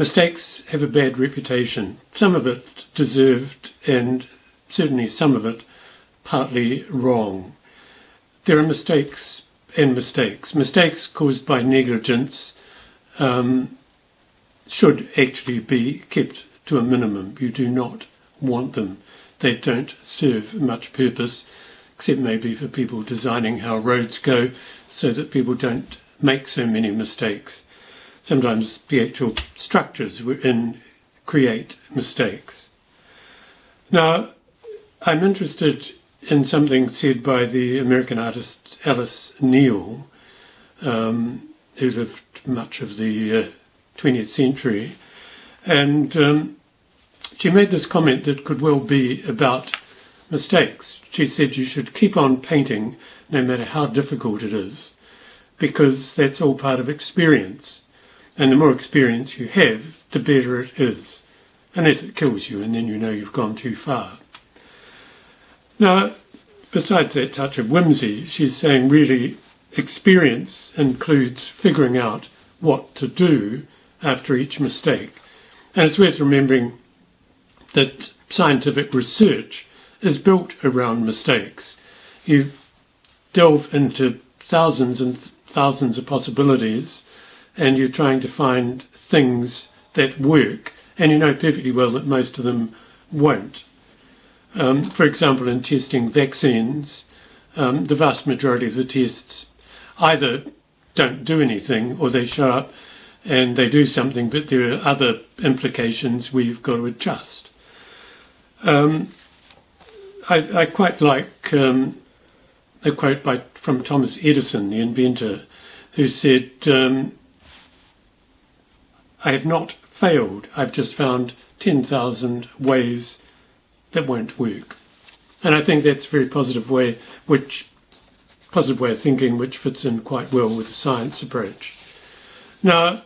Mistakes have a bad reputation, some of it deserved and certainly some of it partly wrong. There are mistakes and mistakes. Mistakes caused by negligence should actually be kept to a minimum. You do not want them. They don't serve much purpose, except maybe for people designing how roads go so that people don't make so many mistakes. Sometimes the actual structures within create mistakes. Now, I'm interested in something said by the American artist Neal, who lived much of the 20th century, and she made this comment that could well be about mistakes. She said you should keep on painting no matter how difficult it is, because that's all part of experience. And the more experience you have, the better it is, unless it kills you and then you know you've gone too far. Now, besides that touch of whimsy, she's saying really experience includes figuring out what to do after each mistake. And it's worth remembering that scientific research is built around mistakes. You delve into thousands and thousands of possibilities and you're trying to find things that work, and you know perfectly well that most of them won't. For example, in testing vaccines, the vast majority of the tests either don't do anything or they show up and they do something, but there are other implications where you've got to adjust. I quite like a quote from Thomas Edison, the inventor, who said, I have not failed, I've just found 10,000 ways that won't work. And I think that's a very positive way of thinking, which fits in quite well with the science approach. Now,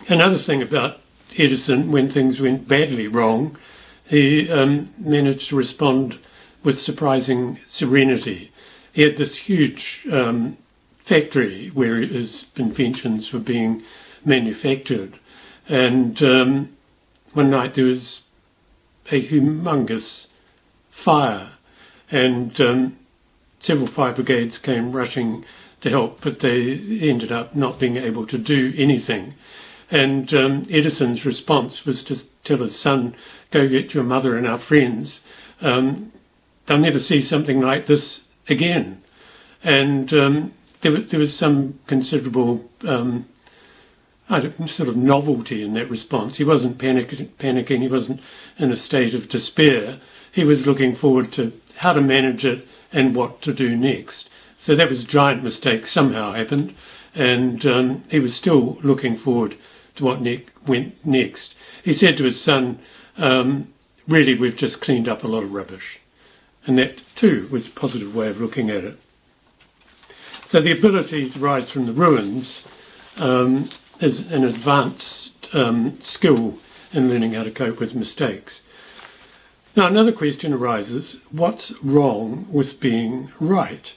another thing about Edison, when things went badly wrong, he managed to respond with surprising serenity. He had this huge factory where his inventions were being manufactured, and one night there was a humongous fire, and several fire brigades came rushing to help, but they ended up not being able to do anything. And Edison's response was to tell his son, go get your mother and our friends. They'll never see something like this again. And there was some considerable sort of novelty in that response. He wasn't panicking, he wasn't in a state of despair. He was looking forward to how to manage it and what to do next. So that was a giant mistake somehow happened, and he was still looking forward to what went next. He said to his son, really, we've just cleaned up a lot of rubbish. And that, too, was a positive way of looking at it. So the ability to rise from the ruins is an advanced skill in learning how to cope with mistakes. Now, another question arises, what's wrong with being right?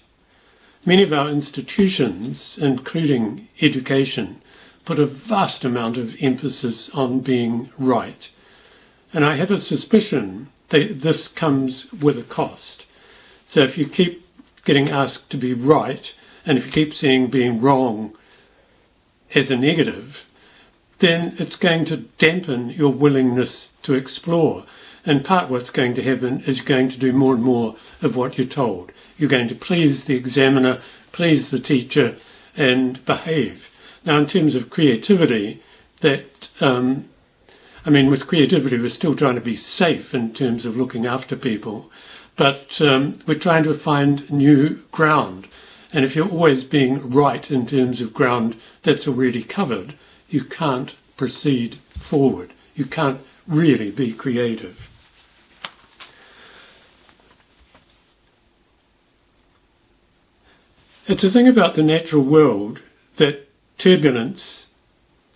Many of our institutions, including education, put a vast amount of emphasis on being right. And I have a suspicion that this comes with a cost. So if you keep getting asked to be right, and if you keep seeing being wrong as a negative, then it's going to dampen your willingness to explore. And part what's going to happen is you're going to do more and more of what you're told. You're going to please the examiner, please the teacher, and behave. Now, in terms of creativity, with creativity, we're still trying to be safe in terms of looking after people, but we're trying to find new ground. And if you're always being right in terms of ground that's already covered, you can't proceed forward. You can't really be creative. It's a thing about the natural world that turbulence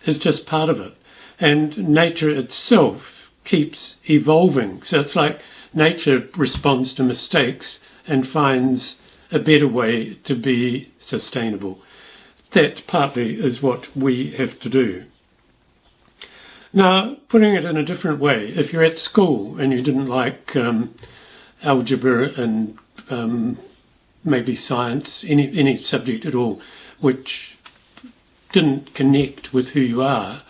is just part of it. And nature itself keeps evolving. So it's like nature responds to mistakes and finds a better way to be sustainable. That partly is what we have to do. Now, putting it in a different way, if you're at school and you didn't like algebra and maybe science, any subject at all, which didn't connect with who you are,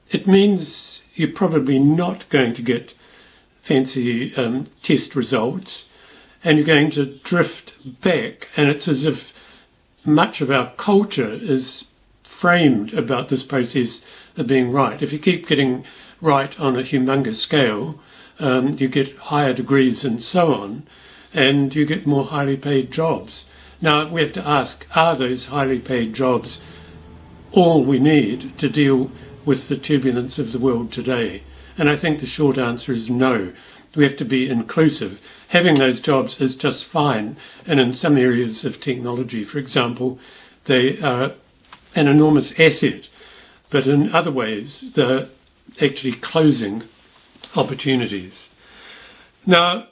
it means you're probably not going to get fancy test results, and you're going to drift back. And it's as if much of our culture is framed about this process of being right. If you keep getting right on a humongous scale, you get higher degrees and so on, and you get more highly paid jobs. Now, we have to ask, are those highly paid jobs all we need to deal with the turbulence of the world today? And I think the short answer is no. We have to be inclusive. Having those jobs is just fine, and in some areas of technology, for example, they are an enormous asset, but in other ways they're actually closing opportunities. Now,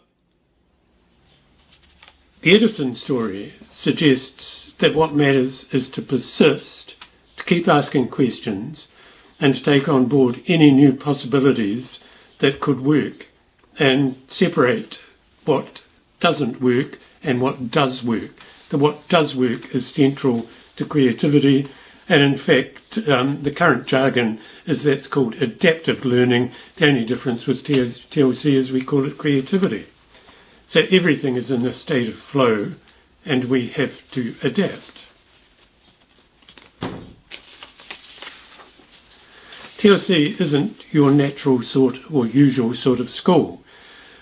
the Edison story suggests that what matters is to persist, to keep asking questions, and to take on board any new possibilities that could work, and separate what doesn't work and what does work. The what does work is central to creativity, and in fact the current jargon is that's called adaptive learning. The only difference with TLC is we call it creativity. So everything is in a state of flow, and we have to adapt. TLC isn't your natural sort or usual sort of school.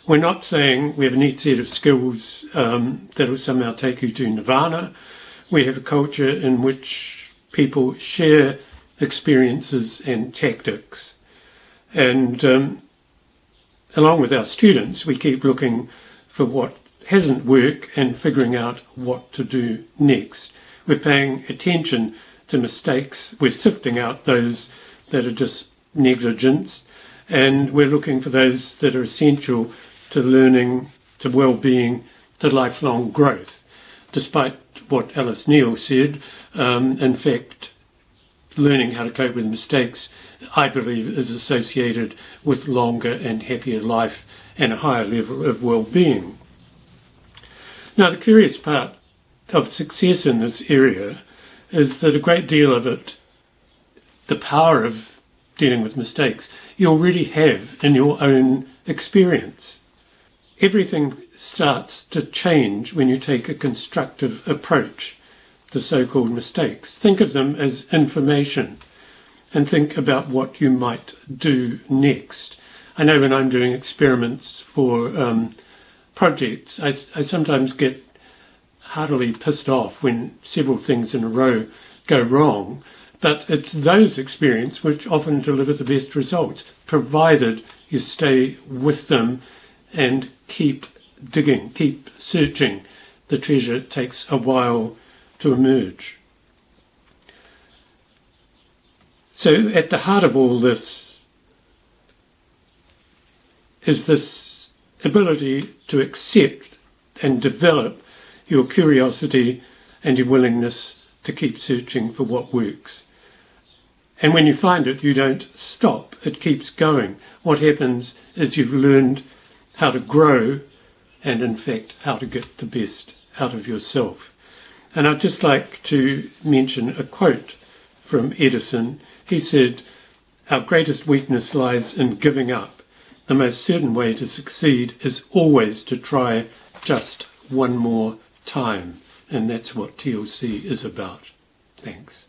We're not saying we have a neat set of skills that will somehow take you to nirvana. We have a culture in which people share experiences and tactics. And along with our students, we keep looking for what hasn't worked and figuring out what to do next. We're paying attention to mistakes. We're sifting out those that are just negligence, and we're looking for those that are essential to learning, to well-being, to lifelong growth. Despite what Neal said, in fact, learning how to cope with mistakes, I believe, is associated with longer and happier life and a higher level of well-being. Now, the curious part of success in this area is that a great deal of it, the power of dealing with mistakes, you already have in your own experience. Everything starts to change when you take a constructive approach to so-called mistakes. Think of them as information and think about what you might do next. I know when I'm doing experiments for projects, I sometimes get heartily pissed off when several things in a row go wrong, but it's those experiences which often deliver the best results, provided you stay with them and keep digging, keep searching. The treasure takes a while to emerge. So at the heart of all this is this ability to accept and develop your curiosity and your willingness to keep searching for what works. And when you find it, you don't stop. It keeps going. What happens is you've learned how to grow and, in fact, how to get the best out of yourself. And I'd just like to mention a quote from Edison. He said, "Our greatest weakness lies in giving up. The most certain way to succeed is always to try just one more time." And that's what TLC is about. Thanks.